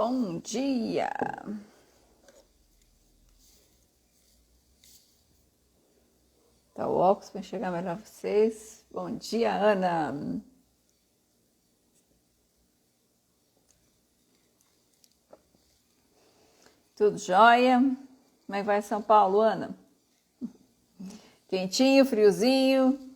bom dia. Tá o óculos para enxergar melhor vocês. Bom dia, Ana. Tudo jóia? Como é que vai São Paulo, Ana? Quentinho, friozinho?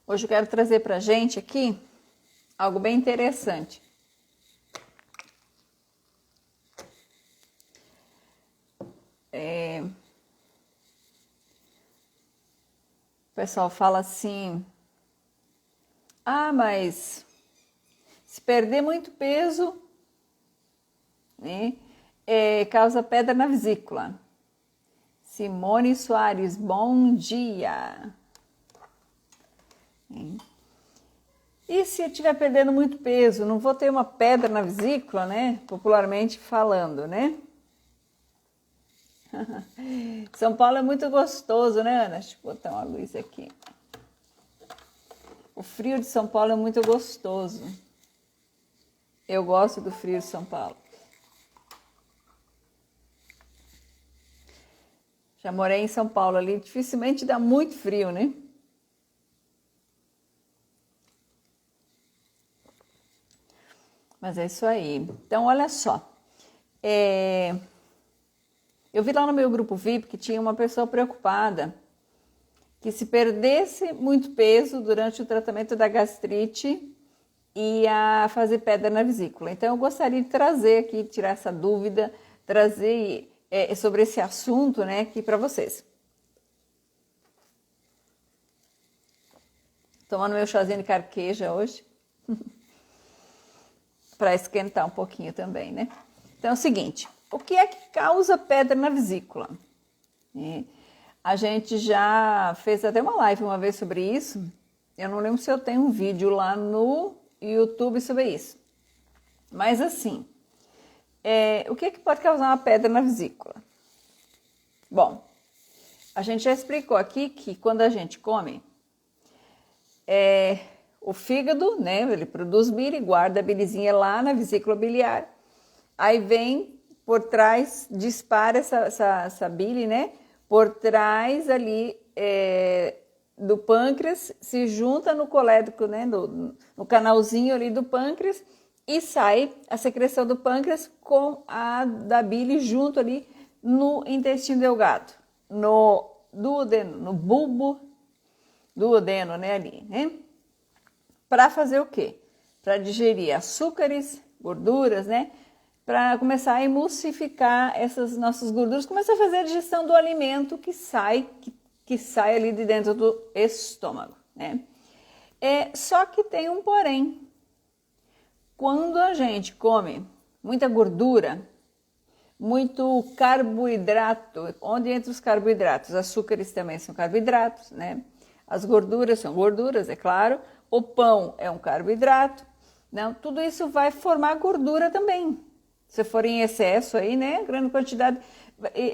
Hoje eu quero trazer pra gente aqui algo bem interessante. O pessoal fala assim, mas se perder muito peso, né, causa pedra na vesícula. Simone Soares, bom dia. E se eu estiver perdendo muito peso, não vou ter uma pedra na vesícula, né? Popularmente falando, né? São Paulo é muito gostoso, né, Ana? Deixa eu botar uma luz aqui. O frio de São Paulo é muito gostoso. Eu gosto do frio de São Paulo. Já morei em São Paulo ali, dificilmente dá muito frio, né? Mas é isso aí. Então, olha só. Eu vi lá no meu grupo VIP que tinha uma pessoa preocupada que se perdesse muito peso durante o tratamento da gastrite ia fazer pedra na vesícula. Então, eu gostaria de trazer aqui, tirar essa dúvida, trazer sobre esse assunto, né, aqui para vocês. Tomando meu chazinho de carqueja hoje. Para esquentar um pouquinho também, né? Então é o seguinte, o que é que causa pedra na vesícula? A gente já fez até uma live uma vez sobre isso. Eu não lembro se eu tenho um vídeo lá no YouTube sobre isso. Mas assim, o que é que pode causar uma pedra na vesícula? Bom, a gente já explicou aqui que quando a gente come, o fígado, né, ele produz bile, guarda a bilizinha lá na vesícula biliar. Aí vem por trás, dispara essa bile, né, por trás ali do pâncreas, se junta no colédoco, né, no canalzinho ali do pâncreas e sai a secreção do pâncreas com a da bile junto ali no intestino delgado, no duodeno, no bulbo duodeno, né, ali, né? Para fazer o quê? Para digerir açúcares, gorduras, né? Para começar a emulsificar essas nossas gorduras, começar a fazer a digestão do alimento que sai ali de dentro do estômago, né? Só que tem um porém. Quando a gente come muita gordura, muito carboidrato, onde entra os carboidratos? Os açúcares também são carboidratos, né? As gorduras são gorduras, é claro. O pão é um carboidrato, não? Tudo isso vai formar gordura também. Se for em excesso aí, né, grande quantidade,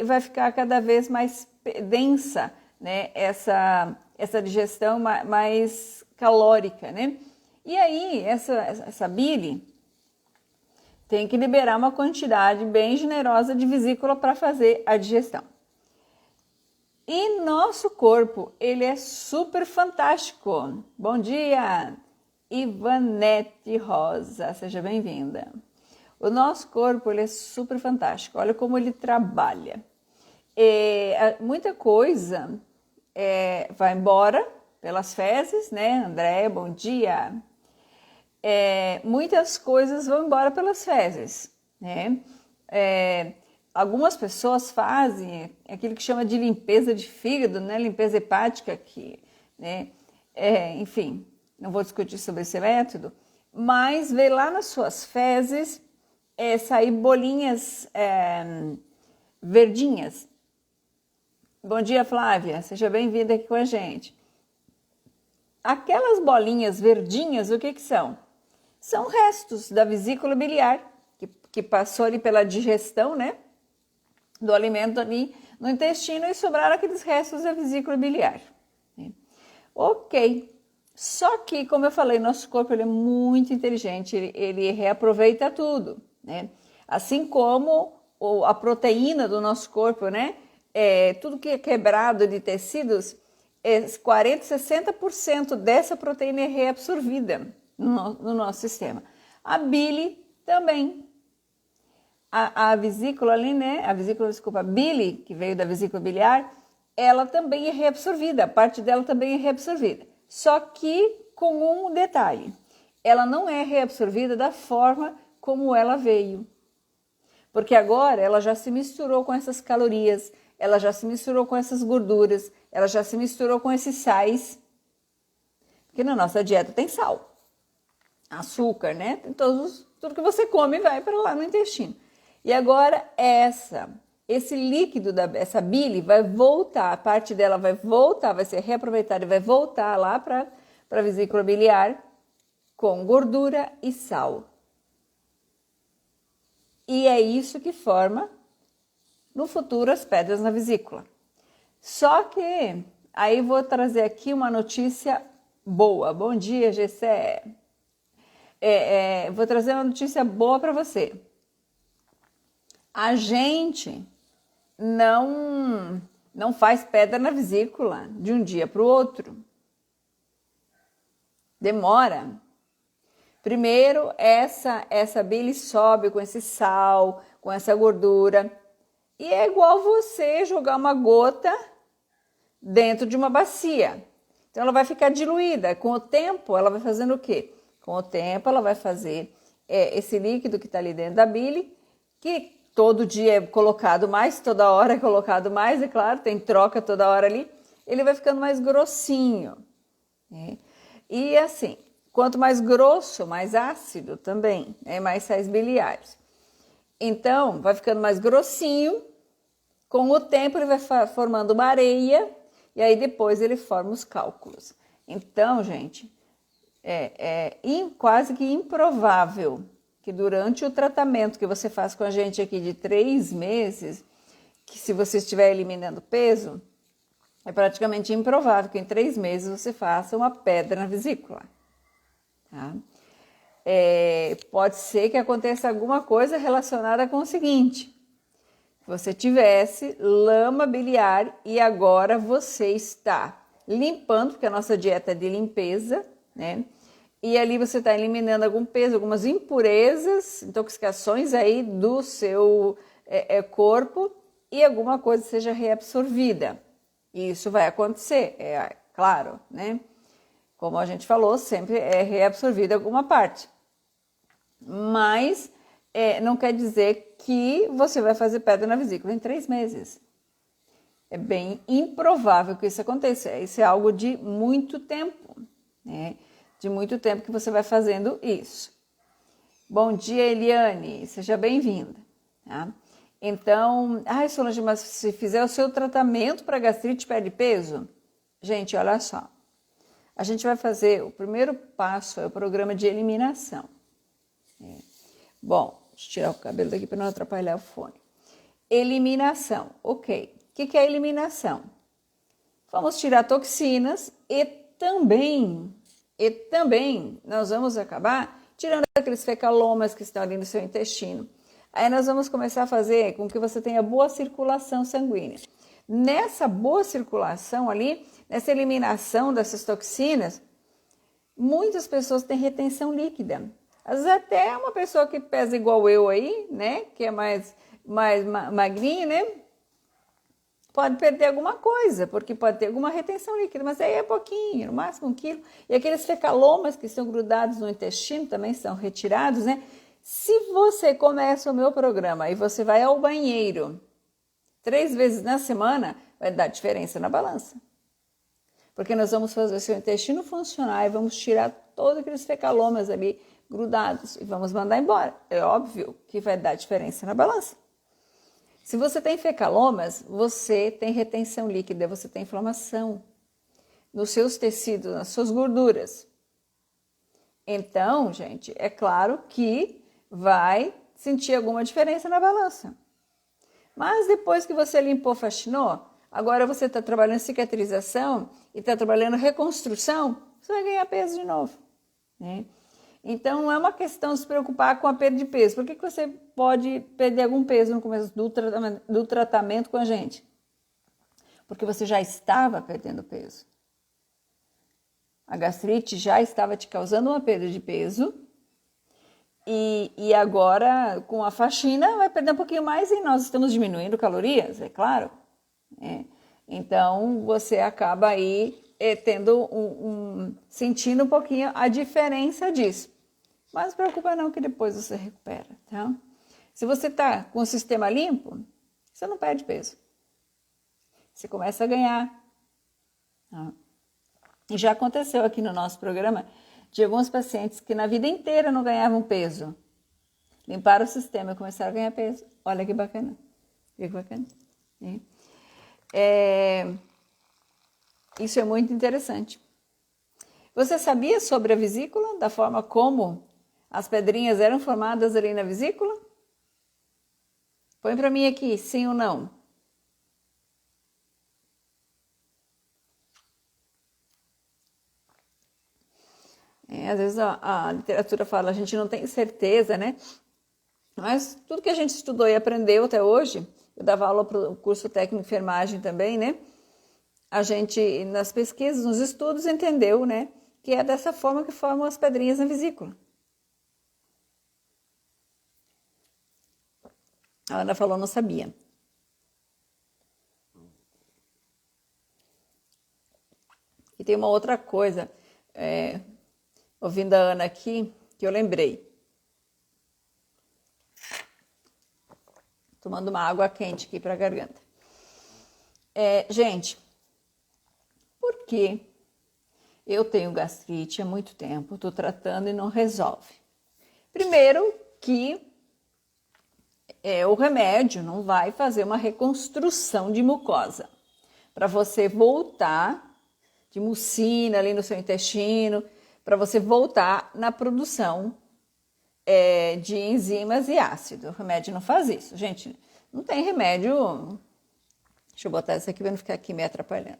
vai ficar cada vez mais densa, né, essa digestão mais calórica, né? E aí, essa bile tem que liberar uma quantidade bem generosa de vesícula para fazer a digestão. E nosso corpo, ele é super fantástico. Bom dia, Ivanete Rosa, seja bem-vinda. O nosso corpo, ele é super fantástico. Olha como ele trabalha. Muita coisa vai embora pelas fezes, né? André, bom dia. Muitas coisas vão embora pelas fezes, né? Algumas pessoas fazem aquilo que chama de limpeza de fígado, né? Limpeza hepática, né? Enfim, não vou discutir sobre esse método, mas vê lá nas suas fezes sair bolinhas verdinhas. Bom dia, Flávia, seja bem-vinda aqui com a gente. Aquelas bolinhas verdinhas, o que são? São restos da vesícula biliar, que passou ali pela digestão, né, do alimento ali no intestino e sobraram aqueles restos da vesícula biliar. Ok. Só que, como eu falei, nosso corpo ele é muito inteligente, ele reaproveita tudo, né? Assim como a proteína do nosso corpo, né? Tudo que é quebrado de tecidos, 40%, 60% dessa proteína é reabsorvida no nosso sistema. A bile também. A vesícula ali, né? A bile, que veio da vesícula biliar, ela também é reabsorvida, a parte dela também é reabsorvida. Só que com um detalhe, ela não é reabsorvida da forma como ela veio. Porque agora ela já se misturou com essas calorias, ela já se misturou com essas gorduras, ela já se misturou com esses sais. Porque na nossa dieta tem sal, açúcar, né? Tem tudo que você come vai para lá no intestino. E agora esse líquido, essa bile vai voltar, a parte dela vai voltar, vai ser reaproveitada e vai voltar lá para a vesícula biliar com gordura e sal. E é isso que forma, no futuro, as pedras na vesícula. Só que, aí vou trazer aqui uma notícia boa. Bom dia, Gessé. Vou trazer uma notícia boa para você. A gente não faz pedra na vesícula de um dia para o outro. Demora. Primeiro, essa bile sobe com esse sal, com essa gordura. E é igual você jogar uma gota dentro de uma bacia. Então, ela vai ficar diluída. Com o tempo, ela vai fazendo o quê? Com o tempo, ela vai fazer esse líquido que está ali dentro da bile, que todo dia é colocado mais, toda hora é colocado mais, é claro, tem troca toda hora ali. Ele vai ficando mais grossinho, né? E assim, quanto mais grosso, mais ácido também, mais sais biliares. Então, vai ficando mais grossinho, com o tempo ele vai formando uma areia, e aí depois ele forma os cálculos. Então, gente, quase que improvável que durante o tratamento que você faz com a gente aqui de 3 meses, que se você estiver eliminando peso, é praticamente improvável que em 3 meses você faça uma pedra na vesícula. Tá? Pode ser que aconteça alguma coisa relacionada com o seguinte: você tivesse lama biliar e agora você está limpando, porque a nossa dieta é de limpeza, né? E ali você está eliminando algum peso, algumas impurezas, intoxicações aí do seu corpo e alguma coisa seja reabsorvida. E isso vai acontecer, claro, né? Como a gente falou, sempre é reabsorvida alguma parte. Mas não quer dizer que você vai fazer pedra na vesícula em 3 meses. É bem improvável que isso aconteça. Isso é algo de muito tempo, né? De muito tempo que você vai fazendo isso. Bom dia, Eliane. Seja bem-vinda. Tá? Então, Solange, mas se fizer o seu tratamento para gastrite, perde peso? Gente, olha só. A gente vai fazer, o primeiro passo é o programa de eliminação. Bom, deixa eu tirar o cabelo daqui para não atrapalhar o fone. Eliminação, ok. O que é eliminação? Vamos tirar toxinas e também nós vamos acabar tirando aqueles fecalomas que estão ali no seu intestino. Aí nós vamos começar a fazer com que você tenha boa circulação sanguínea. Nessa boa circulação ali, nessa eliminação dessas toxinas, muitas pessoas têm retenção líquida. Às vezes até uma pessoa que pesa igual eu aí, né, que é mais magrinha, né, pode perder alguma coisa, porque pode ter alguma retenção líquida, mas aí é pouquinho, no máximo 1 quilo. E aqueles fecalomas que estão grudados no intestino também são retirados, né? Se você começa o meu programa e você vai ao banheiro 3 vezes na semana, vai dar diferença na balança. Porque nós vamos fazer o seu intestino funcionar e vamos tirar todos aqueles fecalomas ali grudados e vamos mandar embora. É óbvio que vai dar diferença na balança. Se você tem fecalomas, você tem retenção líquida, você tem inflamação nos seus tecidos, nas suas gorduras. Então, gente, é claro que vai sentir alguma diferença na balança. Mas depois que você limpou, faxinou, agora você está trabalhando cicatrização e está trabalhando reconstrução, você vai ganhar peso de novo, né? Então, não é uma questão de se preocupar com a perda de peso. Por que você pode perder algum peso no começo do tratamento com a gente? Porque você já estava perdendo peso. A gastrite já estava te causando uma perda de peso e agora, com a faxina, vai perder um pouquinho mais e nós estamos diminuindo calorias, é claro. Então, você acaba aí tendo sentindo um pouquinho a diferença disso. Mas não se preocupa não que depois você recupera, tá? Se você está com o sistema limpo, você não perde peso. Você começa a ganhar. Tá? E já aconteceu aqui no nosso programa de alguns pacientes que na vida inteira não ganhavam peso. Limparam o sistema e começaram a ganhar peso. Olha que bacana. Que bacana. Isso é muito interessante. Você sabia sobre a vesícula, da forma como as pedrinhas eram formadas ali na vesícula? Põe para mim aqui, sim ou não. Às vezes a literatura fala, a gente não tem certeza, né? Mas tudo que a gente estudou e aprendeu até hoje, eu dava aula para o curso técnico de enfermagem também, né? A gente, nas pesquisas, nos estudos, entendeu, né? Que é dessa forma que formam as pedrinhas na vesícula. A Ana falou, não sabia. E tem uma outra coisa, ouvindo a Ana aqui, que eu lembrei. Tomando uma água quente aqui para a garganta. Gente, por que eu tenho gastrite há muito tempo, estou tratando e não resolve? Primeiro que o remédio não vai fazer uma reconstrução de mucosa. Para você voltar de mucina ali no seu intestino, para você voltar na produção de enzimas e ácido. O remédio não faz isso. Gente, não tem remédio... Deixa eu botar isso aqui para não ficar aqui me atrapalhando.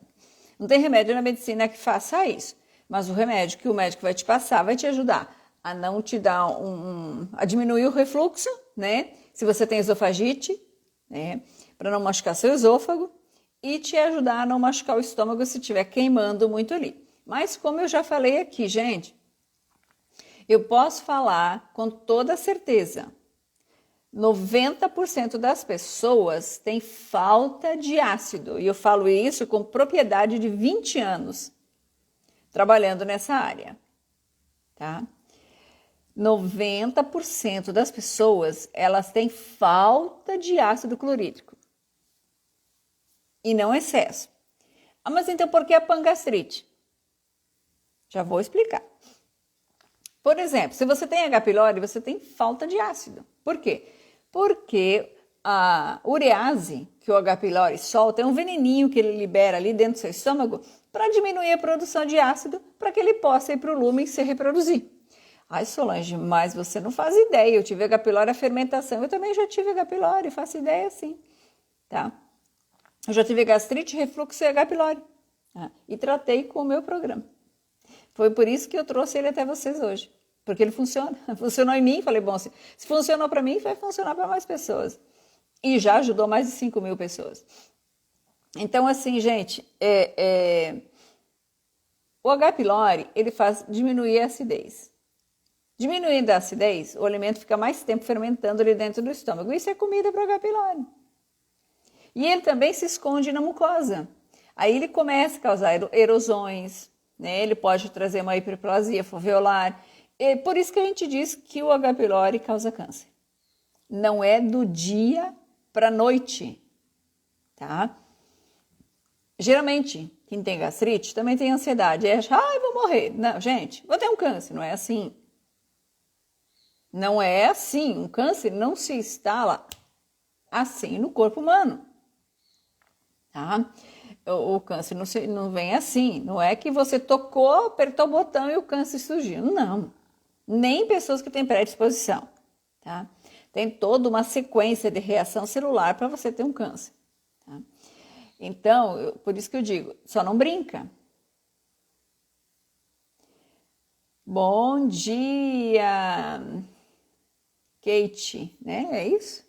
Não tem remédio na medicina que faça isso. Mas o remédio que o médico vai te passar vai te ajudar a não te dar a diminuir o refluxo, né? Se você tem esofagite, né? Para não machucar seu esôfago e te ajudar a não machucar o estômago se estiver queimando muito ali. Mas como eu já falei aqui, gente, eu posso falar com toda certeza, 90% das pessoas têm falta de ácido. E eu falo isso com propriedade de 20 anos trabalhando nessa área, tá? 90% das pessoas, elas têm falta de ácido clorídrico. E não excesso. Mas então por que a pangastrite? Já vou explicar. Por exemplo, se você tem H. pylori, você tem falta de ácido. Por quê? Porque a urease que o H. pylori solta é um veneninho que ele libera ali dentro do seu estômago para diminuir a produção de ácido para que ele possa ir para o lúmen e se reproduzir. Ai, Solange, mas você não faz ideia. Eu tive H. pylori, a fermentação. Eu também já tive H. pylori, faço ideia sim. Tá? Eu já tive gastrite, refluxo e H. pylori. Tá? E tratei com o meu programa. Foi por isso que eu trouxe ele até vocês hoje. Porque ele funciona. Funcionou em mim. Falei, bom, se funcionou para mim, vai funcionar para mais pessoas. E já ajudou mais de 5.000 pessoas. Então, assim, gente, o H. pylori, ele faz diminuir a acidez. Diminuindo a acidez, o alimento fica mais tempo fermentando ali dentro do estômago. Isso é comida para o H. pylori. E ele também se esconde na mucosa. Aí ele começa a causar erosões, né? Ele pode trazer uma hiperplasia foveolar. E por isso que a gente diz que o H. pylori causa câncer. Não é do dia para a noite, tá? Geralmente, quem tem gastrite também tem ansiedade. Acha, eu vou morrer. Não, gente, vou ter um câncer. Não é assim. Não é assim. Um câncer não se instala assim no corpo humano. Tá? O câncer não vem assim. Não é que você tocou, apertou o botão e o câncer surgiu. Não. Nem pessoas que têm predisposição. Tá? Tem toda uma sequência de reação celular para você ter um câncer. Tá? Então, por isso que eu digo, só não brinca. Bom dia, Kate, né? É isso?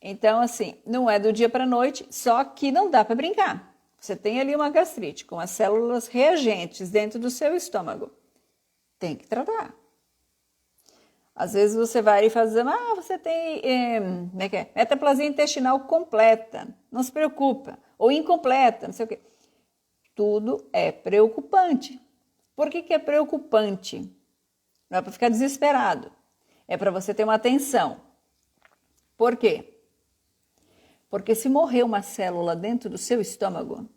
Então, assim, não é do dia para a noite, só que não dá para brincar. Você tem ali uma gastrite com as células reagentes dentro do seu estômago. Tem que tratar. Às vezes você vai e faz, você tem metaplasia intestinal completa, não se preocupa, ou incompleta, não sei o quê. Tudo é preocupante. Por que é preocupante? Não é para ficar desesperado, é para você ter uma atenção. Por quê? Porque se morrer uma célula dentro do seu estômago,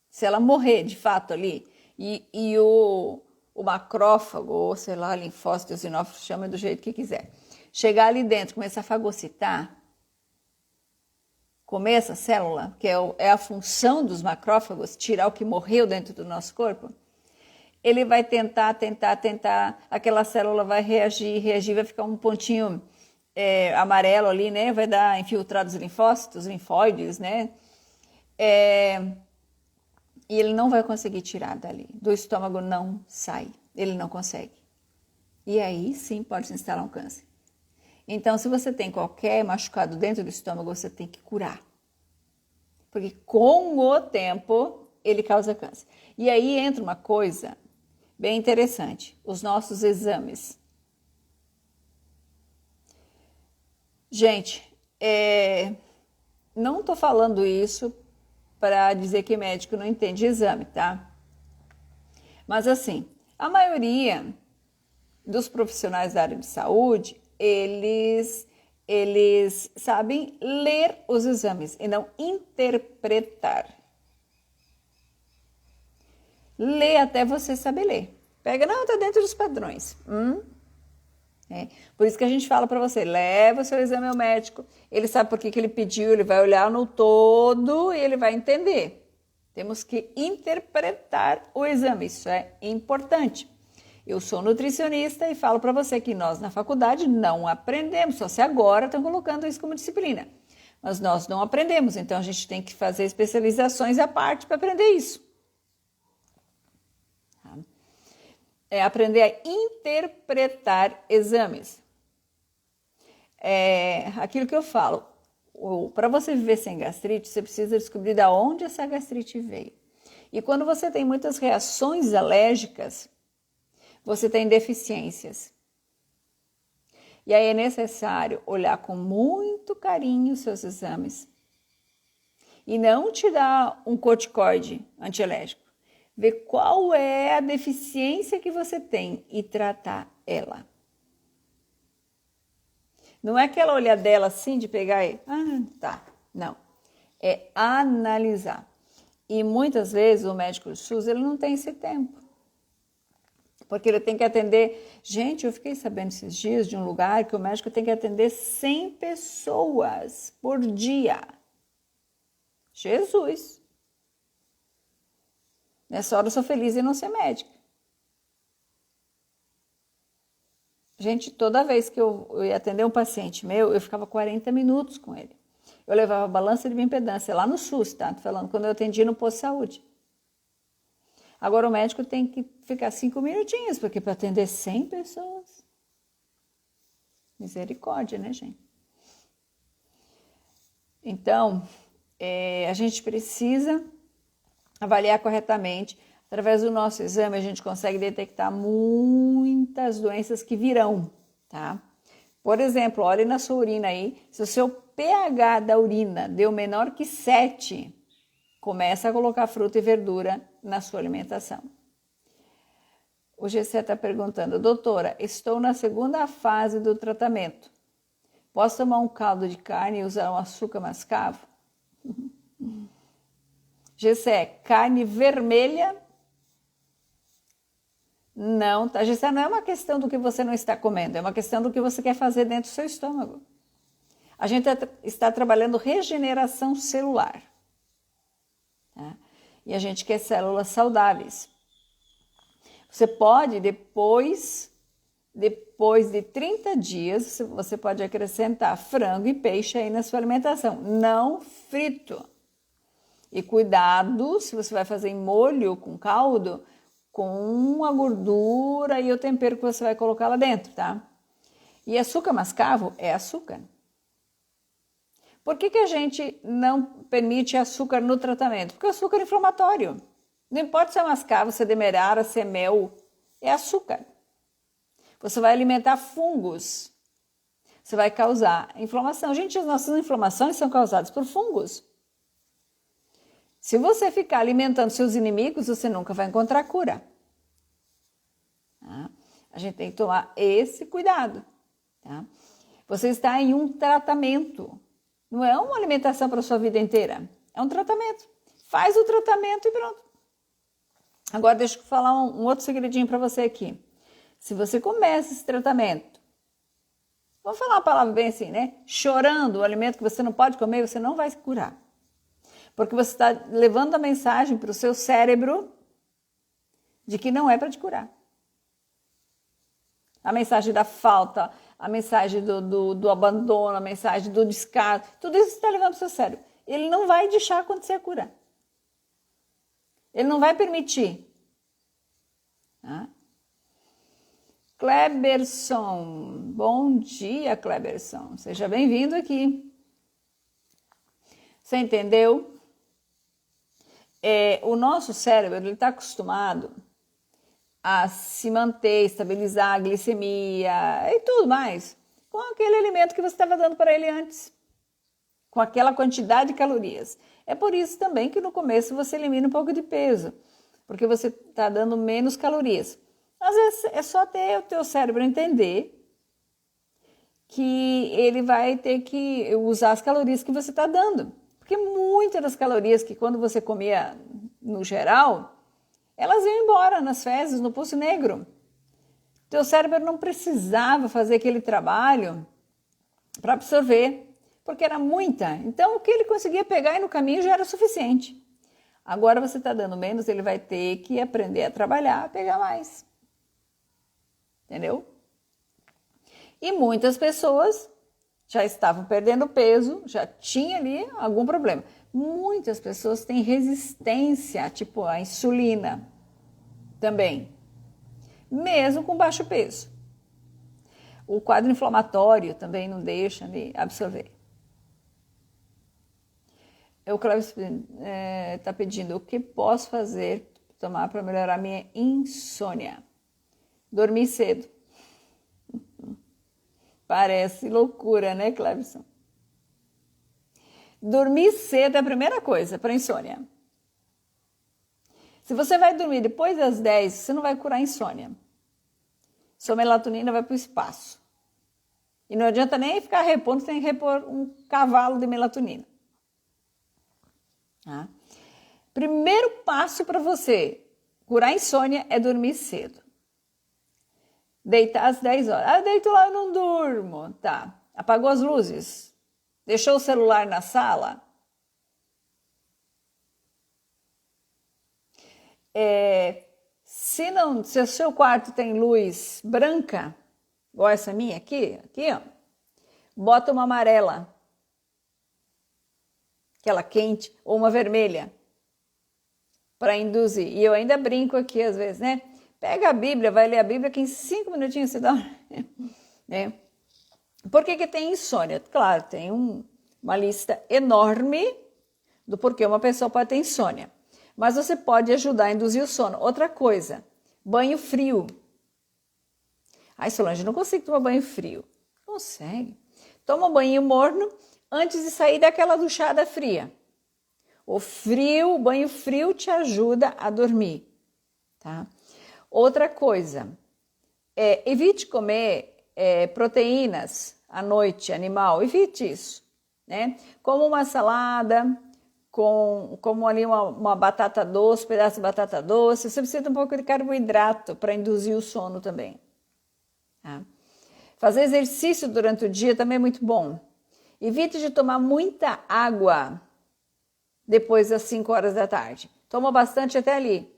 se ela morrer de fato ali, e o macrófago, ou sei lá, linfócito, eosinófilo, chama do jeito que quiser, chegar ali dentro, começar a fagocitar, comer essa célula, que é a função dos macrófagos, tirar o que morreu dentro do nosso corpo, ele vai tentar, aquela célula vai reagir, vai ficar um pontinho amarelo ali, né? Vai dar infiltrados linfócitos, linfóides, né? E ele não vai conseguir tirar dali. Do estômago não sai. Ele não consegue. E aí sim pode se instalar um câncer. Então, se você tem qualquer machucado dentro do estômago, você tem que curar. Porque com o tempo, ele causa câncer. E aí entra uma coisa bem interessante. Os nossos exames. Gente, não estou falando isso para dizer que médico não entende exame, tá? Mas assim, a maioria dos profissionais da área de saúde, eles sabem ler os exames e não interpretar. Lê até você saber ler. Pega, não, tá dentro dos padrões. Por isso que a gente fala para você, leva o seu exame ao médico, ele sabe por que ele pediu, ele vai olhar no todo e ele vai entender. Temos que interpretar o exame, isso é importante. Eu sou nutricionista e falo para você que nós na faculdade não aprendemos, só se agora estão colocando isso como disciplina. Mas nós não aprendemos, então a gente tem que fazer especializações à parte para aprender isso. É aprender a interpretar exames. Aquilo que eu falo, para você viver sem gastrite, você precisa descobrir de onde essa gastrite veio. E quando você tem muitas reações alérgicas, você tem deficiências. E aí é necessário olhar com muito carinho os seus exames e não te dar um corticoide antialérgico. Ver qual é a deficiência que você tem e tratar ela. Não é aquela olhadela assim de pegar e... tá. Não. É analisar. E muitas vezes o médico do SUS, ele não tem esse tempo. Porque ele tem que atender... Gente, eu fiquei sabendo esses dias de um lugar que o médico tem que atender 100 pessoas por dia. Jesus! Nessa hora eu sou feliz em não ser médica. Gente, toda vez que eu ia atender um paciente meu, eu ficava 40 minutos com ele. Eu levava a balança de bioimpedância lá no SUS, tá? Tô falando quando eu atendi no posto de saúde. Agora o médico tem que ficar 5 minutinhos, porque para atender 100 pessoas. Misericórdia, né, gente? Então, a gente precisa avaliar corretamente. Através do nosso exame, a gente consegue detectar muitas doenças que virão, tá? Por exemplo, olhe na sua urina aí, se o seu pH da urina deu menor que 7, começa a colocar fruta e verdura na sua alimentação. O GC está perguntando, doutora, estou na segunda fase do tratamento. Posso tomar um caldo de carne e usar um açúcar mascavo? GC, carne vermelha? Não, tá? GC, não é uma questão do que você não está comendo, é uma questão do que você quer fazer dentro do seu estômago. A gente está trabalhando regeneração celular. Tá? E a gente quer células saudáveis. Você pode, depois Depois de 30 dias, você pode acrescentar frango e peixe aí na sua alimentação, não frito. E cuidado, se você vai fazer em molho com caldo, com a gordura e o tempero que você vai colocar lá dentro, tá? E açúcar mascavo é açúcar. Por que a gente não permite açúcar no tratamento? Porque o açúcar é inflamatório. Não importa se é mascavo, se é demerara, se é mel, é açúcar. Você vai alimentar fungos. Você vai causar inflamação. Gente, as nossas inflamações são causadas por fungos. Se você ficar alimentando seus inimigos, você nunca vai encontrar cura. Tá? A gente tem que tomar esse cuidado. Tá? Você está em um tratamento. Não é uma alimentação para a sua vida inteira. É um tratamento. Faz o tratamento e pronto. Agora deixa eu falar um outro segredinho para você aqui. Se você começa esse tratamento, vamos falar uma palavra bem assim, né? Chorando o alimento que você não pode comer, você não vai se curar. Porque você está levando a mensagem para o seu cérebro de que não é para te curar. A mensagem da falta, a mensagem do abandono, a mensagem do descaso, tudo isso você está levando para o seu cérebro. Ele não vai deixar acontecer a cura. Ele não vai permitir. Tá? Kleberson, bom dia, Kleberson. Seja bem-vindo aqui. Você entendeu? O nosso cérebro ele está acostumado a se manter, estabilizar a glicemia e tudo mais com aquele alimento que você estava dando para ele antes, com aquela quantidade de calorias. É por isso também que no começo você elimina um pouco de peso, porque você está dando menos calorias. Às vezes é só ter o teu cérebro entender que ele vai ter que usar as calorias que você está dando. Porque muitas das calorias que quando você comia no geral, elas iam embora nas fezes, no pulso negro. Teu cérebro não precisava fazer aquele trabalho para absorver, porque era muita. Então, o que ele conseguia pegar no caminho já era suficiente. Agora você está dando menos, ele vai ter que aprender a trabalhar, a pegar mais. Entendeu? E muitas pessoas já estavam perdendo peso, já tinha ali algum problema. Muitas pessoas têm resistência, tipo a insulina também, mesmo com baixo peso. O quadro inflamatório também não deixa de absorver. O Cláudio está pedindo o que posso fazer, tomar para melhorar minha insônia. Dormir cedo. Parece loucura, né, Clebson? Dormir cedo é a primeira coisa para insônia. Se você vai dormir depois das 10, você não vai curar a insônia. Sua melatonina vai para o espaço. E não adianta nem ficar repondo, você tem que repor um cavalo de melatonina. Tá? Primeiro passo para você curar a insônia é dormir cedo. Deitar às 10 horas. Ah, deito lá, eu não durmo. Tá. Apagou as luzes? Deixou o celular na sala? Se o seu quarto tem luz branca, igual essa minha aqui, ó, bota uma amarela, aquela quente, ou uma vermelha, para induzir. E eu ainda brinco aqui às vezes, né? Pega a Bíblia, vai ler a Bíblia, que em 5 minutinhos você dá. Né? Por que tem insônia? Claro, tem uma lista enorme do porquê uma pessoa pode ter insônia. Mas você pode ajudar a induzir o sono. Outra coisa, banho frio. Ai, Solange, não consigo tomar banho frio. Consegue. Toma um banho morno antes de sair daquela duchada fria. O banho frio te ajuda a dormir. Tá? Outra coisa, evite comer proteínas à noite, animal, evite isso, né? Como uma salada, como ali uma batata doce, um pedaço de batata doce, você precisa de um pouco de carboidrato para induzir o sono também. Tá? Fazer exercício durante o dia também é muito bom. Evite de tomar muita água depois das 5 horas da tarde. Toma bastante até ali.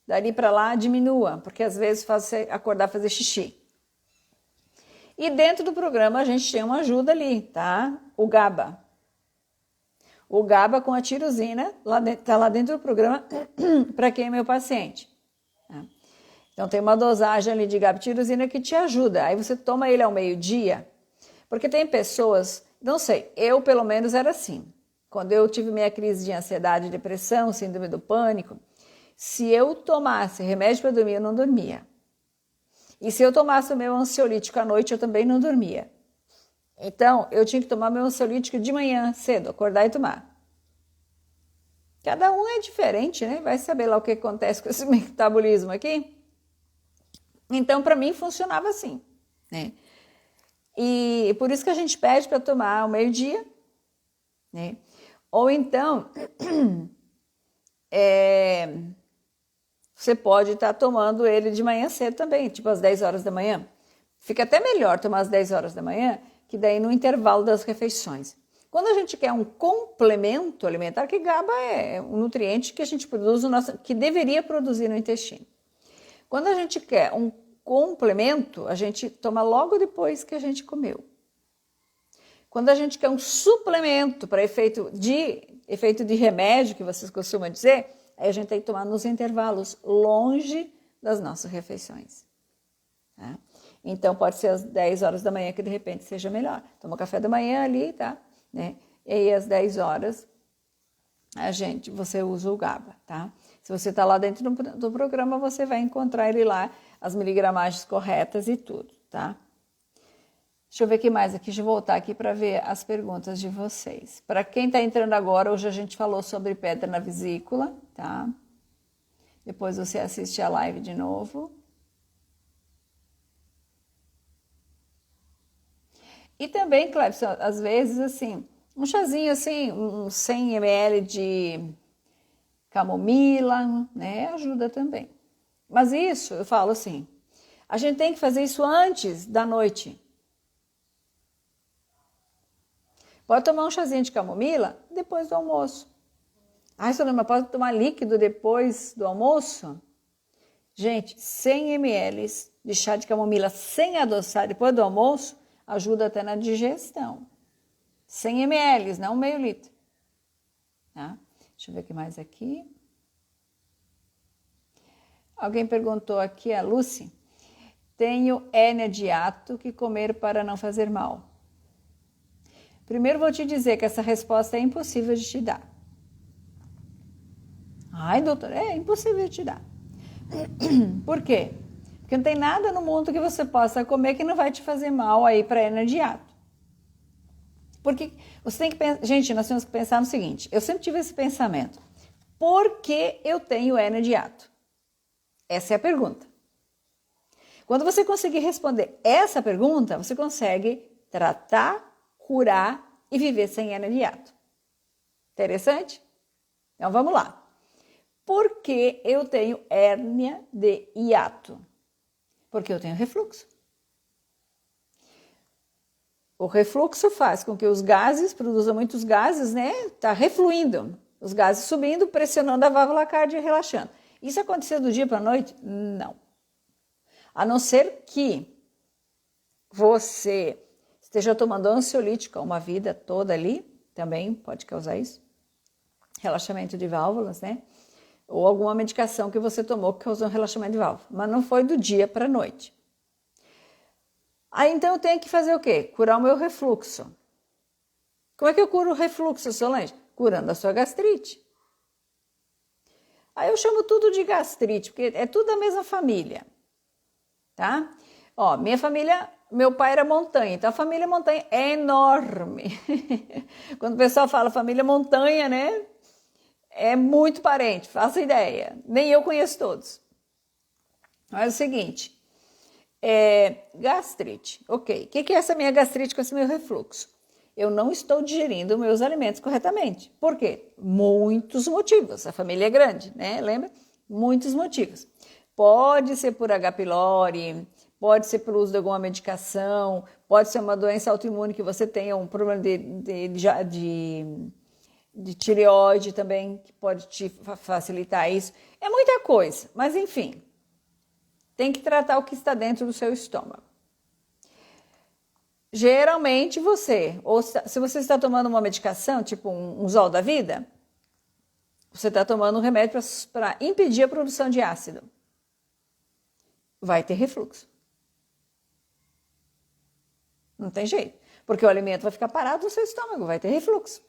Dali para lá, diminua, porque às vezes faz você acordar fazer xixi. E dentro do programa a gente tem uma ajuda ali, tá? O GABA. O GABA com a tirosina, tá lá dentro do programa para quem é meu paciente. Tá? Então tem uma dosagem ali de gabapentina que te ajuda. Aí você toma ele ao meio-dia, porque tem pessoas, não sei, eu pelo menos era assim. Quando eu tive minha crise de ansiedade, depressão, síndrome do pânico, se eu tomasse remédio para dormir, eu não dormia. E se eu tomasse o meu ansiolítico à noite, eu também não dormia. Então, eu tinha que tomar meu ansiolítico de manhã, cedo, acordar e tomar. Cada um é diferente, né? Vai saber lá o que acontece com esse metabolismo aqui. Então, para mim, funcionava assim, né? E por isso que a gente pede para tomar ao meio-dia, né? Ou então, você pode estar tomando ele de manhã cedo também, tipo às 10 horas da manhã. Fica até melhor tomar às 10 horas da manhã, que daí no intervalo das refeições. Quando a gente quer um complemento alimentar, que GABA é um nutriente que a gente produz, que deveria produzir no intestino. Quando a gente quer um complemento, a gente toma logo depois que a gente comeu. Quando a gente quer um suplemento para efeito de remédio, que vocês costumam dizer, aí a gente tem que tomar nos intervalos, longe das nossas refeições. Tá? Então, pode ser às 10 horas da manhã que de repente seja melhor. Toma café da manhã ali, tá? Né? E aí, às 10 horas, você usa o GABA, tá? Se você está lá dentro do programa, você vai encontrar ele lá, as miligramagens corretas e tudo, tá? Deixa eu ver o que mais aqui, deixa eu voltar aqui para ver as perguntas de vocês. Para quem está entrando agora, hoje a gente falou sobre pedra na vesícula, tá? Depois você assiste a live de novo. E também, Clebson, às vezes, assim, um chazinho assim, uns 100 ml de camomila, né, ajuda também. Mas isso, eu falo assim, a gente tem que fazer isso antes da noite. Pode tomar um chazinho de camomila depois do almoço. Ai, Solema, pode tomar líquido depois do almoço? Gente, 100 ml de chá de camomila sem adoçar depois do almoço ajuda até na digestão. 100 ml, não meio litro. Tá? Deixa eu ver o que mais aqui. Alguém perguntou aqui, a Lucy. Tenho hérnia de hiato, que comer para não fazer mal? Primeiro vou te dizer que essa resposta é impossível de te dar. Ai, doutor, é impossível de te dar. Por quê? Porque não tem nada no mundo que você possa comer que não vai te fazer mal aí para hérnia de hiato. Porque você tem que pensar, gente, nós temos que pensar no seguinte, eu sempre tive esse pensamento. Por que eu tenho hérnia de hiato? Essa é a pergunta. Quando você conseguir responder essa pergunta, você consegue tratar, curar e viver sem hérnia de hiato. Interessante? Então vamos lá. Por que eu tenho hérnia de hiato? Porque eu tenho refluxo. O refluxo faz com que os gases, produzam muitos gases, né? Tá refluindo. Os gases subindo, pressionando a válvula cardíaca e relaxando. Isso aconteceu do dia para a noite? Não. A não ser que você esteja tomando ansiolítico uma vida toda ali, também pode causar isso. Relaxamento de válvulas, né? Ou alguma medicação que você tomou que causou um relaxamento de válvula. Mas não foi do dia para a noite. Aí então eu tenho que fazer o quê? Curar o meu refluxo. Como é que eu curo o refluxo, Solange? Curando a sua gastrite. Aí eu chamo tudo de gastrite, porque é tudo da mesma família. Tá? Ó, minha família, meu pai era montanha, então a família montanha é enorme. Quando o pessoal fala família montanha, né? É muito parente, faça ideia. Nem eu conheço todos. Mas é o seguinte, gastrite. Ok, o que é essa minha gastrite com esse meu refluxo? Eu não estou digerindo meus alimentos corretamente. Por quê? Muitos motivos. A família é grande, né? Lembra? Muitos motivos. Pode ser por H. pylori, pode ser pelo uso de alguma medicação, pode ser uma doença autoimune que você tenha um problema de tireoide também, que pode te facilitar isso. É muita coisa, mas enfim, tem que tratar o que está dentro do seu estômago. Geralmente você, ou se você está tomando uma medicação, tipo um Zol da vida, você está tomando um remédio para impedir a produção de ácido. Vai ter refluxo. Não tem jeito. Porque o alimento vai ficar parado no seu estômago, vai ter refluxo.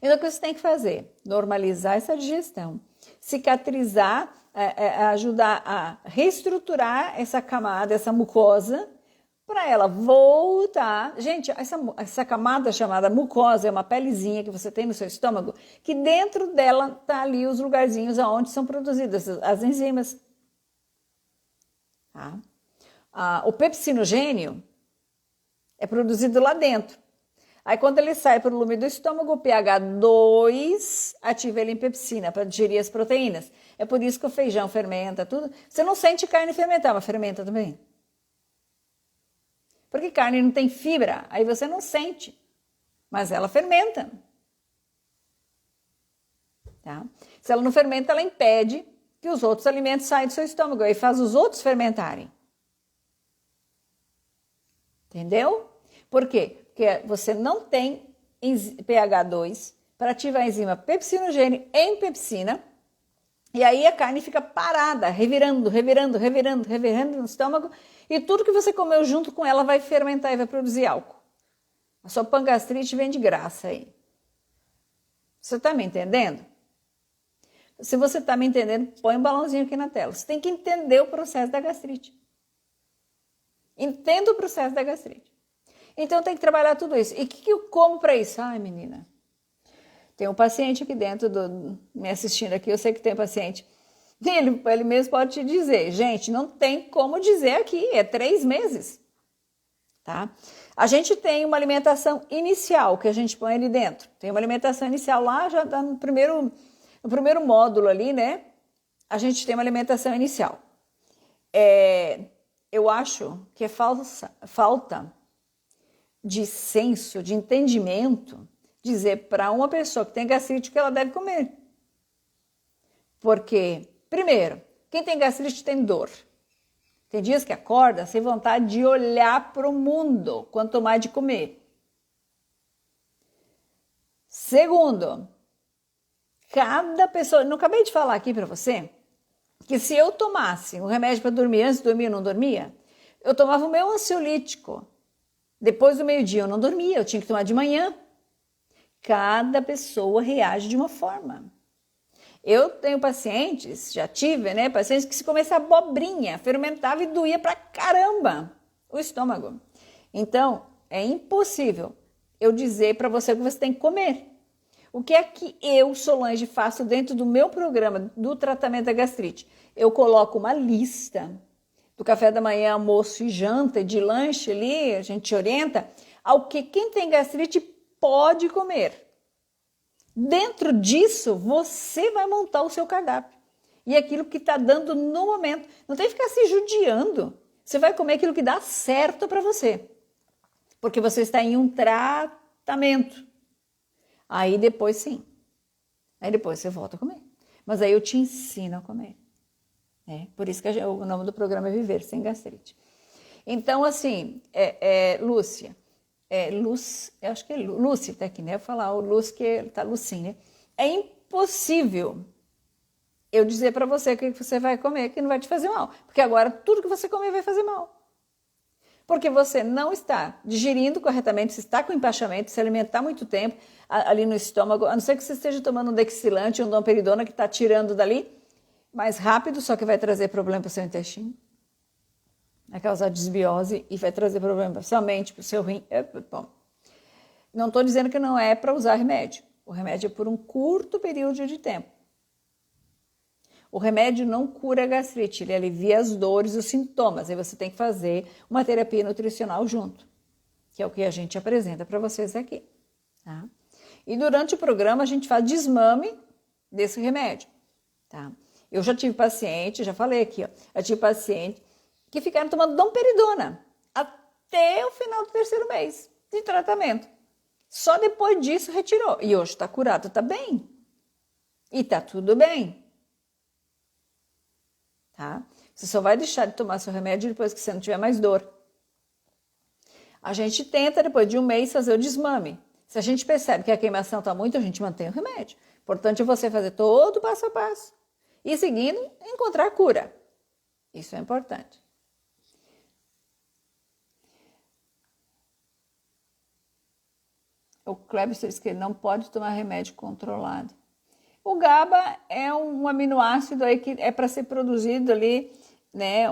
Então, o que você tem que fazer? Normalizar essa digestão, cicatrizar, ajudar a reestruturar essa camada, essa mucosa, para ela voltar. Gente, essa camada chamada mucosa é uma pelezinha que você tem no seu estômago, que dentro dela tá ali os lugarzinhos aonde são produzidas as enzimas. Tá? O pepsinogênio é produzido lá dentro. Aí quando ele sai para o lume do estômago, o pH 2 ativa ele em pepsina para digerir as proteínas. É por isso que o feijão fermenta, tudo. Você não sente carne fermentar, mas fermenta também. Porque carne não tem fibra, aí você não sente, mas ela fermenta. Tá? Se ela não fermenta, ela impede que os outros alimentos saiam do seu estômago, aí faz os outros fermentarem. Entendeu? Por quê? Porque você não tem pH 2 para ativar a enzima pepsinogênio em pepsina, e aí a carne fica parada, revirando no estômago, e tudo que você comeu junto com ela vai fermentar e vai produzir álcool. A sua pangastrite vem de graça aí. Você está me entendendo? Se você está me entendendo, põe um balãozinho aqui na tela. Você tem que entender o processo da gastrite. Entenda o processo da gastrite. Então tem que trabalhar tudo isso. E o que eu como para isso? Ai, menina, tem um paciente aqui dentro, me assistindo aqui, eu sei que tem paciente. Ele mesmo pode te dizer, gente, não tem como dizer aqui, é 3 meses. Tá? A gente tem uma alimentação inicial que a gente põe ali dentro. Tem uma alimentação inicial lá, já tá no primeiro módulo ali, né? A gente tem uma alimentação inicial. Eu acho que é falta de senso, de entendimento, dizer para uma pessoa que tem gastrite que ela deve comer. Porque, primeiro, quem tem gastrite tem dor. Tem dias que acorda sem vontade de olhar para o mundo, quanto mais de comer. Segundo, cada pessoa... Não acabei de falar aqui para você que se eu tomasse um remédio para dormir, antes de dormir eu não dormia, eu tomava o meu ansiolítico. Depois do meio-dia eu não dormia, eu tinha que tomar de manhã. Cada pessoa reage de uma forma. Eu tenho pacientes, já tive, né? Pacientes que se comesse abobrinha, fermentava e doía pra caramba o estômago. Então, é impossível eu dizer para você o que você tem que comer. O que é que eu, Solange, faço dentro do meu programa do tratamento da gastrite? Eu coloco uma lista do café da manhã, almoço e janta, de lanche ali, a gente orienta ao que quem tem gastrite pode comer. Dentro disso, você vai montar o seu cardápio. E aquilo que está dando no momento. Não tem que ficar se judiando. Você vai comer aquilo que dá certo para você. Porque você está em um tratamento. Aí depois sim. Aí depois você volta a comer. Mas aí eu te ensino a comer. Por isso que o nome do programa é Viver Sem Gastrite. Então, assim, Lúcia, eu acho que é Lúcia tá aqui, né? Eu vou falar o Lúcia, que tá Lucinha. É impossível eu dizer para você o que você vai comer que não vai te fazer mal. Porque agora tudo que você comer vai fazer mal. Porque você não está digerindo corretamente, você está com empachamento, se alimentar muito tempo ali no estômago, a não ser que você esteja tomando um Dexilante ou um domperidona que está tirando dali mais rápido, só que vai trazer problema para o seu intestino. Vai causar desbiose e vai trazer problema para sua mente, para o seu rim. Bom, não estou dizendo que não é para usar remédio. O remédio é por um curto período de tempo. O remédio não cura a gastrite, ele alivia as dores, os sintomas. Aí você tem que fazer uma terapia nutricional junto, que é o que a gente apresenta para vocês aqui. Tá? E durante o programa a gente faz desmame desse remédio. Tá? Eu já tive paciente, já falei aqui, ó, eu tive paciente que ficaram tomando domperidona até o final do 3º mês de tratamento. Só depois disso retirou. E hoje está curado, está bem. E está tudo bem. Tá? Você só vai deixar de tomar seu remédio depois que você não tiver mais dor. A gente tenta, depois de um mês, fazer o desmame. Se a gente percebe que a queimação está muito, a gente mantém o remédio. Importante é você fazer todo o passo a passo. E seguindo, encontrar a cura. Isso é importante. O Kleber diz que ele não pode tomar remédio controlado. O GABA é um aminoácido aí que é para ser produzido ali, né?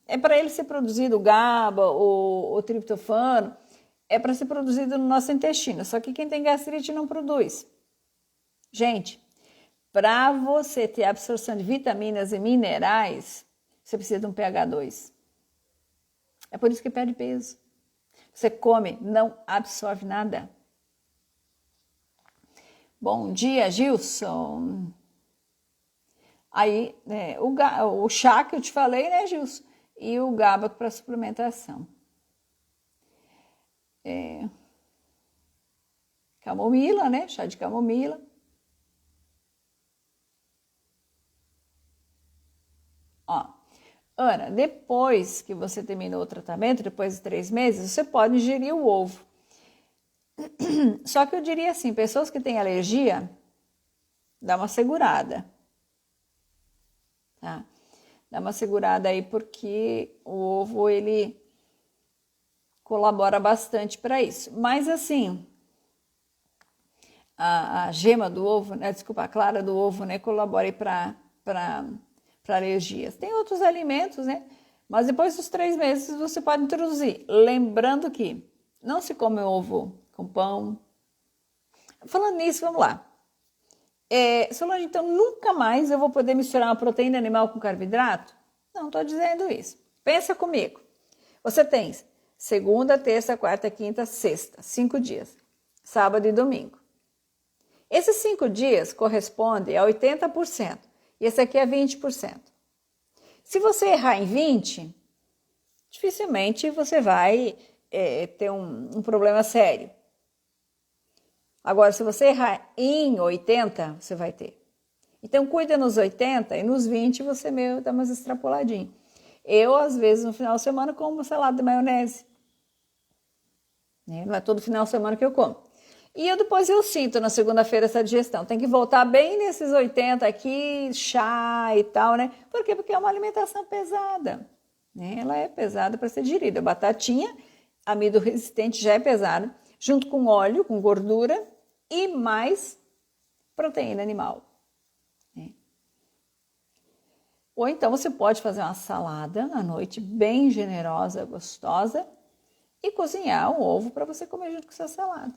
É para ele ser produzido o GABA, o triptofano, é para ser produzido no nosso intestino. Só que quem tem gastrite não produz. Gente, para você ter absorção de vitaminas e minerais, você precisa de um pH 2. É por isso que perde peso. Você come, não absorve nada. Bom dia, Gilson. Aí, o chá que eu te falei, né, Gilson? E o GABA para suplementação. Camomila, né? Chá de camomila. Ó, Ana, depois que você terminou o tratamento, depois de 3 meses, você pode ingerir o ovo. Só que eu diria assim, pessoas que têm alergia, dá uma segurada. Tá? Dá uma segurada aí porque o ovo, ele colabora bastante para isso. Mas assim, a gema do ovo, né? Desculpa, a clara do ovo, né? Colabora aí para alergias. Tem outros alimentos, né? Mas depois dos 3 meses você pode introduzir. Lembrando que não se come ovo com pão. Falando nisso, vamos lá. Solange, então nunca mais eu vou poder misturar uma proteína animal com carboidrato? Não estou dizendo isso. Pensa comigo. Você tem segunda, terça, quarta, quinta, sexta, 5 dias. Sábado e domingo. Esses 5 dias correspondem a 80%. E esse aqui é 20%. Se você errar em 20%, dificilmente você vai ter um problema sério. Agora, se você errar em 80%, você vai ter. Então, cuida nos 80% e nos 20% você meio dá umas extrapoladinhas. Eu, às vezes, no final de semana, como salada de maionese. Não é todo final de semana que eu como. E depois eu sinto na segunda-feira essa digestão. Tem que voltar bem nesses 80 aqui, chá e tal, né? Por quê? Porque é uma alimentação pesada. Né? Ela é pesada para ser digerida. Batatinha, amido resistente já é pesado, junto com óleo, com gordura e mais proteína animal. Né? Ou então você pode fazer uma salada à noite bem generosa, gostosa e cozinhar um ovo para você comer junto com essa salada.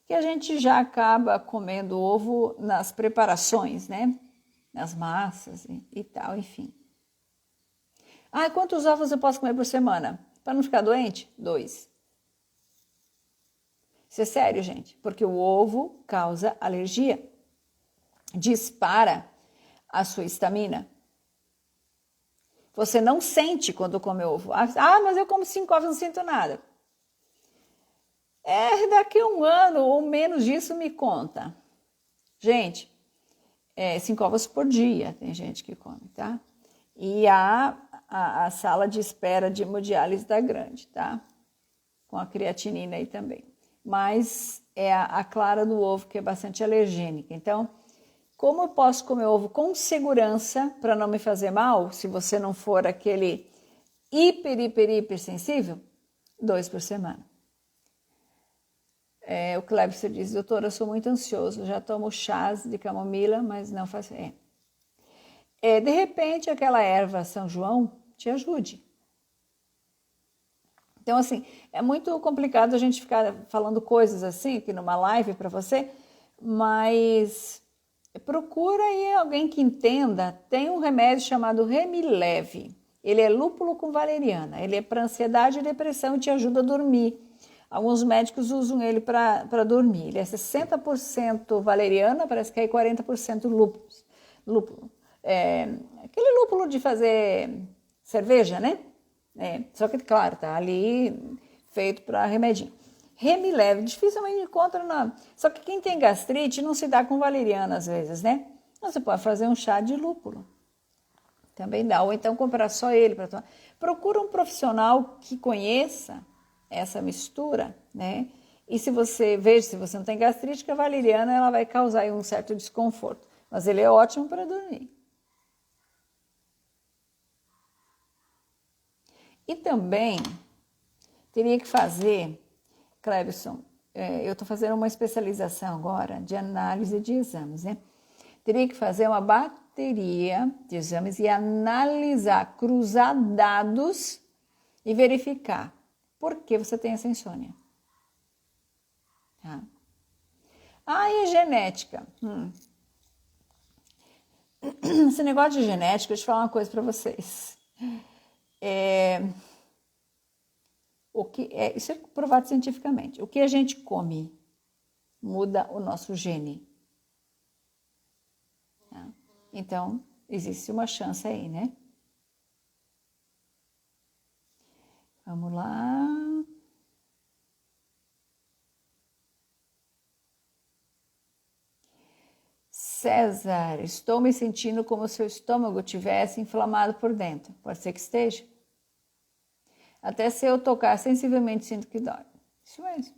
Que a gente já acaba comendo ovo nas preparações, né? Nas massas e tal, enfim. Quantos ovos eu posso comer por semana? Para não ficar doente? 2. Isso é sério, gente, porque o ovo causa alergia. Dispara a sua estamina. Você não sente quando come ovo. Mas eu como 5 ovos e não sinto nada. Daqui a 1 ano ou menos disso me conta. Gente, 5 ovos por dia tem gente que come, tá? E a sala de espera de hemodiálise da grande, tá? Com a creatinina aí também. Mas é a clara do ovo que é bastante alergênica. Então, como eu posso comer ovo com segurança para não me fazer mal, se você não for aquele hiper sensível? 2 por semana. O Cleber diz, doutora, eu sou muito ansioso, já tomo chás de camomila, mas não faço... de repente, aquela erva São João te ajude. Então, assim, é muito complicado a gente ficar falando coisas assim, aqui numa live para você, mas procura aí alguém que entenda. Tem um remédio chamado Remileve. Ele é lúpulo com valeriana. Ele é para ansiedade e depressão e te ajuda a dormir. Alguns médicos usam ele para dormir. Ele é 60% valeriana, parece que é 40% lúpulo. Aquele lúpulo de fazer cerveja, né? Só que, claro, tá ali feito para remedinho. Remileve, dificilmente encontra. Só que quem tem gastrite não se dá com valeriana às vezes, né? Você pode fazer um chá de lúpulo. Também dá. Ou então comprar só ele para tomar. Procura um profissional que conheça essa mistura, né? E se você não tem gastrite, que a valeriana ela vai causar aí um certo desconforto. Mas ele é ótimo para dormir. E também teria que fazer, Clebson, eu estou fazendo uma especialização agora de análise de exames, né? Teria que fazer uma bateria de exames e analisar, cruzar dados e verificar por que você tem essa insônia. Tá? E a genética? Esse negócio de genética, deixa eu falar uma coisa para vocês. Isso é provado cientificamente. O que a gente come muda o nosso gene. Tá? Então, existe uma chance aí, né? Vamos lá. César, estou me sentindo como se o estômago tivesse inflamado por dentro. Pode ser que esteja. Até se eu tocar sensivelmente, sinto que dói. Isso mesmo.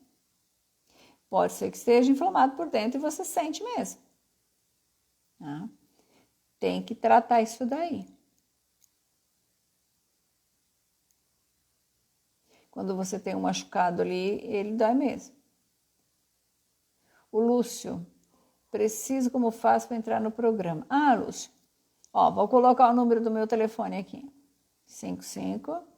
Pode ser que esteja inflamado por dentro e você sente mesmo. Tá? Tem que tratar isso daí. Quando você tem um machucado ali, ele dói mesmo. O Lúcio, preciso como faço para entrar no programa. Lúcio, vou colocar o número do meu telefone aqui. 55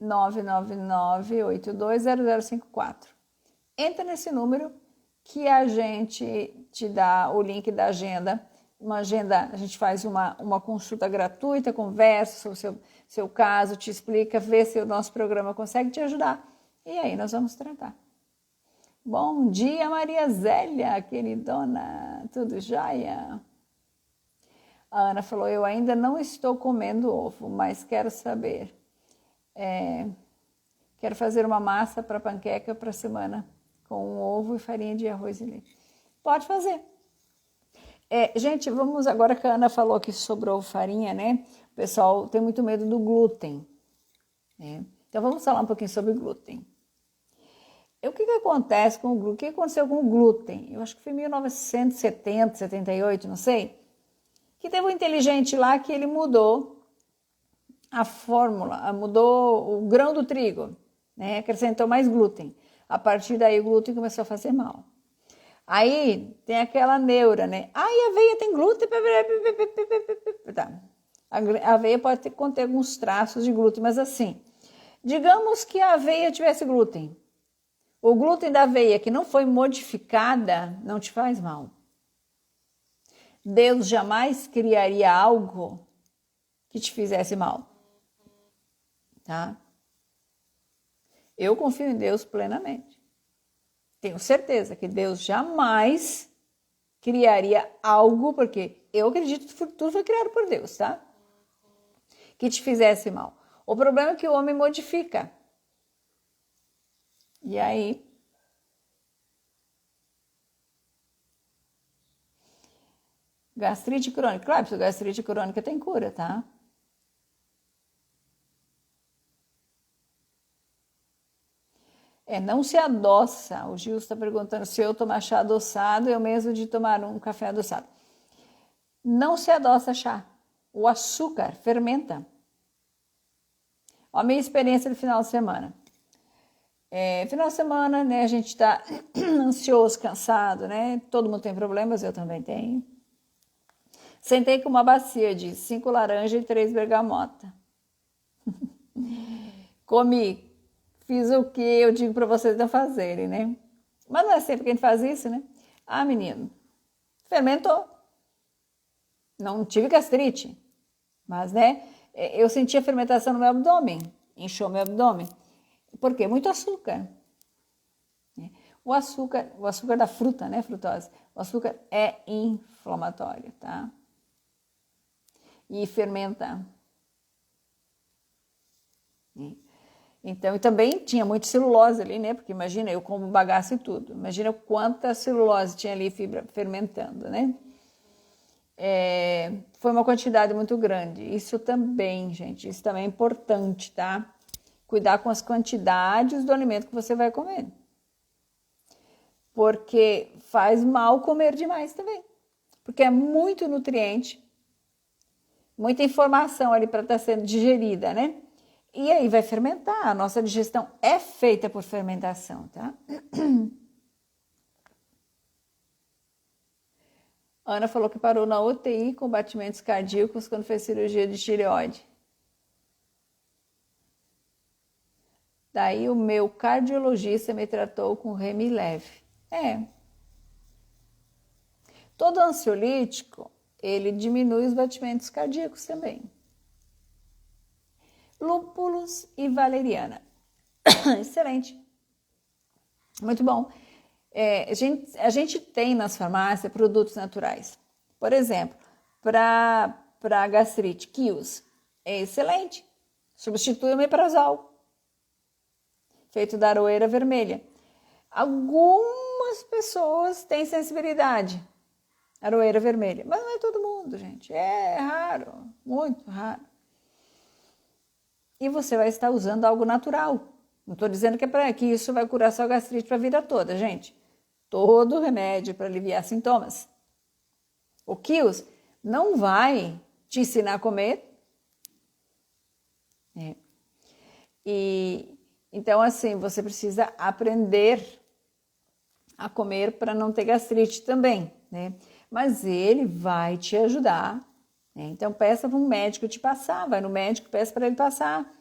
999820054. Entra nesse número que a gente te dá o link da agenda. Uma agenda, a gente faz uma consulta gratuita, conversa sobre o seu caso, te explica, vê se o nosso programa consegue te ajudar. E aí nós vamos tratar. Bom dia, Maria Zélia, queridona, tudo jóia? A Ana falou, eu ainda não estou comendo ovo, mas quero saber. Quero fazer uma massa para panqueca para semana, com um ovo e farinha de arroz e leite. Pode fazer. Gente, vamos agora que a Ana falou que sobrou farinha, né? O pessoal tem muito medo do glúten. Né? Então vamos falar um pouquinho sobre glúten. O que acontece com o glúten? O que aconteceu com o glúten? Eu acho que foi em 1970, 78, não sei. Que teve um inteligente lá que ele mudou a fórmula, mudou o grão do trigo, né? Acrescentou mais glúten. A partir daí o glúten começou a fazer mal. Aí tem aquela neura, né? A aveia tem glúten. Tá. A aveia pode conter alguns traços de glúten, mas assim, digamos que a aveia tivesse glúten. O glúten da aveia que não foi modificada não te faz mal. Deus jamais criaria algo que te fizesse mal. Tá? Eu confio em Deus plenamente. Tenho certeza que Deus jamais criaria algo, porque eu acredito que tudo foi criado por Deus, tá? Que te fizesse mal. O problema é que o homem modifica. E aí, gastrite crônica. Claro, se gastrite crônica tem cura, tá? Não se adoça. O Gil está perguntando se eu tomar chá adoçado é o mesmo de tomar um café adoçado. Não se adoça chá. O açúcar fermenta. A minha experiência do final de semana. Final de semana, né, a gente está ansioso, cansado, né? Todo mundo tem problemas, eu também tenho. Sentei com uma bacia de 5 laranjas e 3 bergamota. Comi. Fiz o que eu digo para vocês não fazerem, né? Mas não é sempre que a gente faz isso, né? Menino, fermentou. Não tive gastrite, mas, né? Eu senti a fermentação no meu abdômen, inchou meu abdômen. Por quê? Muito açúcar. O açúcar da fruta, né? Frutose. O açúcar é inflamatório, tá? E fermenta. Então, e também tinha muito celulose ali, né? Porque imagina, eu como bagaço e tudo. Imagina quanta celulose tinha ali, fibra fermentando, né? foi uma quantidade muito grande. Isso também, gente, isso também é importante, tá? Cuidar com as quantidades do alimento que você vai comer. Porque faz mal comer demais também. Porque é muito nutriente, muita informação ali para estar sendo digerida, né? E aí vai fermentar. A nossa digestão é feita por fermentação, tá? Ana falou que parou na UTI com batimentos cardíacos quando fez cirurgia de tireoide. Daí o meu cardiologista me tratou com Remileve. Todo ansiolítico, ele diminui os batimentos cardíacos também. Lúpulos e valeriana. Excelente. Muito bom. A gente tem nas farmácias produtos naturais. Por exemplo, para gastrite, quios. É excelente. Substitui o meprazol, feito da aroeira vermelha. Algumas pessoas têm sensibilidade à aroeira vermelha, mas não é todo mundo, gente. É raro, muito raro. E você vai estar usando algo natural. Não estou dizendo que isso vai curar sua gastrite para a vida toda, gente. Todo remédio para aliviar sintomas. O Kios não vai te ensinar a comer. Então, assim, você precisa aprender a comer para não ter gastrite também, né? Mas ele vai te ajudar, né? Então, peça para um médico te passar, vai no médico, peça para ele passar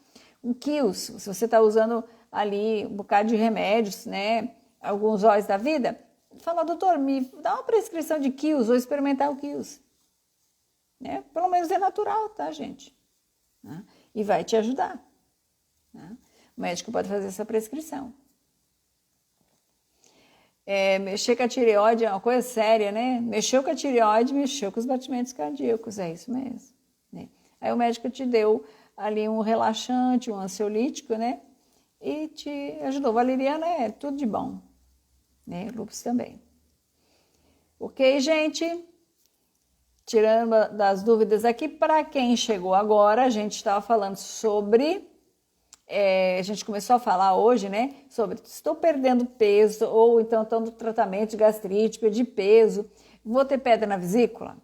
um Kios. Se você está usando ali um bocado de remédios, né? Alguns óleos da vida, fala, doutor, me dá uma prescrição de Kios, vou experimentar o Kios. Né? Pelo menos é natural, tá, gente? Né? E vai te ajudar. Né? O médico pode fazer essa prescrição. Mexer com a tireoide é uma coisa séria, né? Mexeu com a tireoide, mexeu com os batimentos cardíacos, é isso mesmo. Né? Aí o médico te deu ali um relaxante, um ansiolítico, né? E te ajudou. Valeriana é tudo de bom. Né? Lúpus também. Ok, gente? Tirando das dúvidas aqui, para quem chegou agora, a gente estava falando sobre... a gente começou a falar hoje, né, sobre estou perdendo peso ou então estou no tratamento de gastrite, perdi peso, vou ter pedra na vesícula?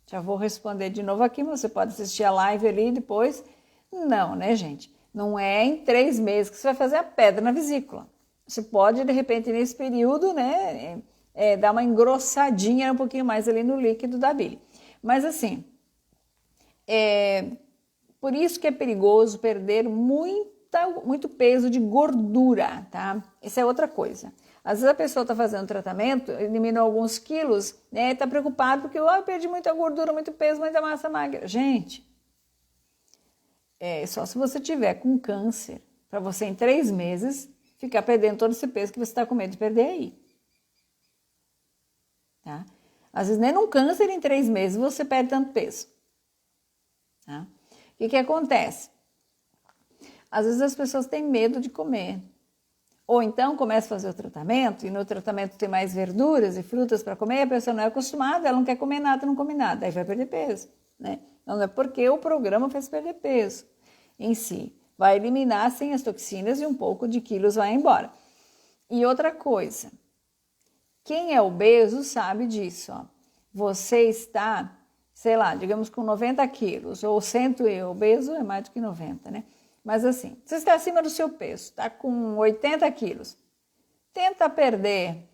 Já vou responder de novo aqui, mas você pode assistir a live ali depois. Não, né, gente? Não é em 3 meses que você vai fazer a pedra na vesícula. Você pode, de repente, nesse período, né, dar uma engrossadinha um pouquinho mais ali no líquido da bile. Mas assim, por isso que é perigoso perder muito peso de gordura, tá? Isso é outra coisa. Às vezes a pessoa está fazendo tratamento, eliminou alguns quilos, né? Está preocupado porque eu perdi muita gordura, muito peso, muita massa magra. Gente, só se você tiver com câncer, para você em 3 meses ficar perdendo todo esse peso que você está com medo de perder aí. Tá? Às vezes nem num câncer em 3 meses você perde tanto peso. Tá? O que acontece? Às vezes as pessoas têm medo de comer. Ou então começa a fazer o tratamento, e no tratamento tem mais verduras e frutas para comer, a pessoa não é acostumada, ela não quer comer nada, não come nada, aí vai perder peso. Né? Então não é porque o programa fez perder peso em si. Vai eliminar sim as toxinas e um pouco de quilos vai embora. E outra coisa, quem é obeso sabe disso. Ó. Você está... sei lá, digamos com 90 quilos, ou 100 e obeso é mais do que 90, né? Mas assim, você está acima do seu peso, está com 80 quilos, tenta perder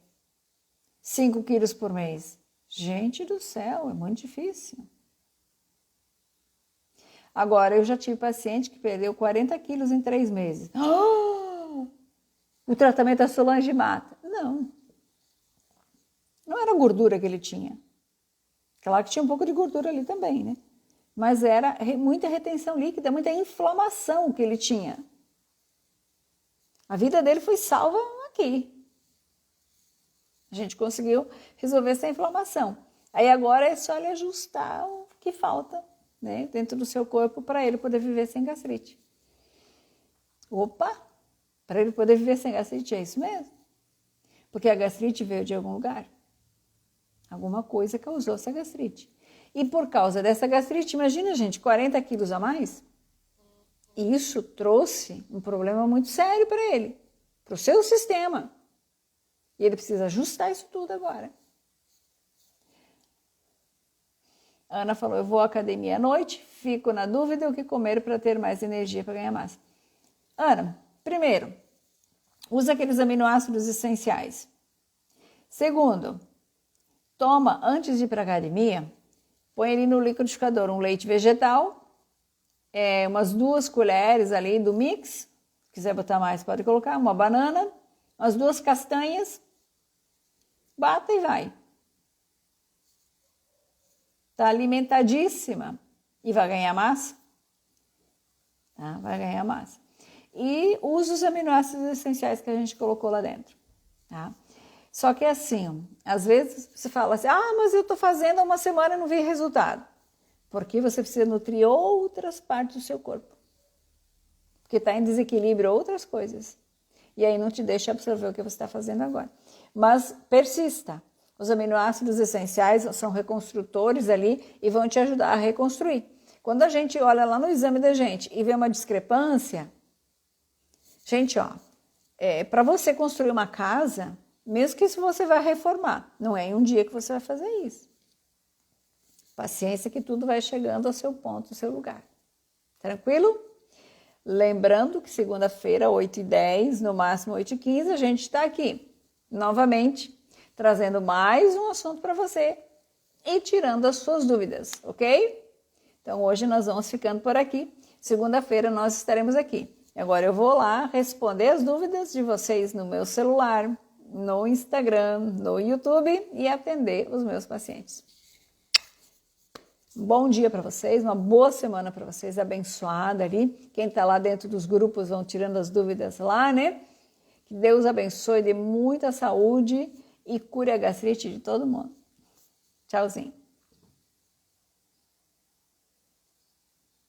5 quilos por mês. Gente do céu, é muito difícil. Agora, eu já tive paciente que perdeu 40 quilos em 3 meses. Oh! O tratamento da Solange mata. Não. Não era a gordura que ele tinha. Claro que tinha um pouco de gordura ali também, né? Mas era muita retenção líquida, muita inflamação que ele tinha. A vida dele foi salva aqui. A gente conseguiu resolver essa inflamação. Aí agora é só ele ajustar o que falta, né, dentro do seu corpo para ele poder viver sem gastrite. Opa! Para ele poder viver sem gastrite, é isso mesmo? Porque a gastrite veio de algum lugar. Alguma coisa causou essa gastrite. E por causa dessa gastrite, imagina, gente, 40 quilos a mais. E isso trouxe um problema muito sério para ele, para o seu sistema. E ele precisa ajustar isso tudo agora. Ana falou, eu vou à academia à noite, fico na dúvida o que comer para ter mais energia para ganhar massa. Ana, primeiro, usa aqueles aminoácidos essenciais. Segundo, toma, antes de ir para a academia, põe ali no liquidificador um leite vegetal, umas 2 colheres ali do mix, se quiser botar mais pode colocar, uma banana, umas 2 castanhas, bata e vai. Está alimentadíssima e vai ganhar massa. Tá? Vai ganhar massa. E usa os aminoácidos essenciais que a gente colocou lá dentro. Tá? Só que assim, às vezes você fala assim, mas eu estou fazendo há uma semana e não vi resultado. Porque você precisa nutrir outras partes do seu corpo. Porque está em desequilíbrio outras coisas. E aí não te deixa absorver o que você está fazendo agora. Mas persista. Os aminoácidos essenciais são reconstrutores ali e vão te ajudar a reconstruir. Quando a gente olha lá no exame da gente e vê uma discrepância, gente, para você construir uma casa, mesmo que isso você vai reformar, não é em um dia que você vai fazer isso. Paciência que tudo vai chegando ao seu ponto, ao seu lugar. Tranquilo? Lembrando que segunda-feira, 8h10, no máximo 8h15, a gente está aqui, novamente, trazendo mais um assunto para você e tirando as suas dúvidas, ok? Então, hoje nós vamos ficando por aqui. Segunda-feira nós estaremos aqui. Agora eu vou lá responder as dúvidas de vocês no meu celular, no Instagram, no YouTube e atender os meus pacientes. Bom dia para vocês, uma boa semana para vocês, abençoada ali. Quem está lá dentro dos grupos vão tirando as dúvidas lá, né? Que Deus abençoe, dê muita saúde e cure a gastrite de todo mundo. Tchauzinho.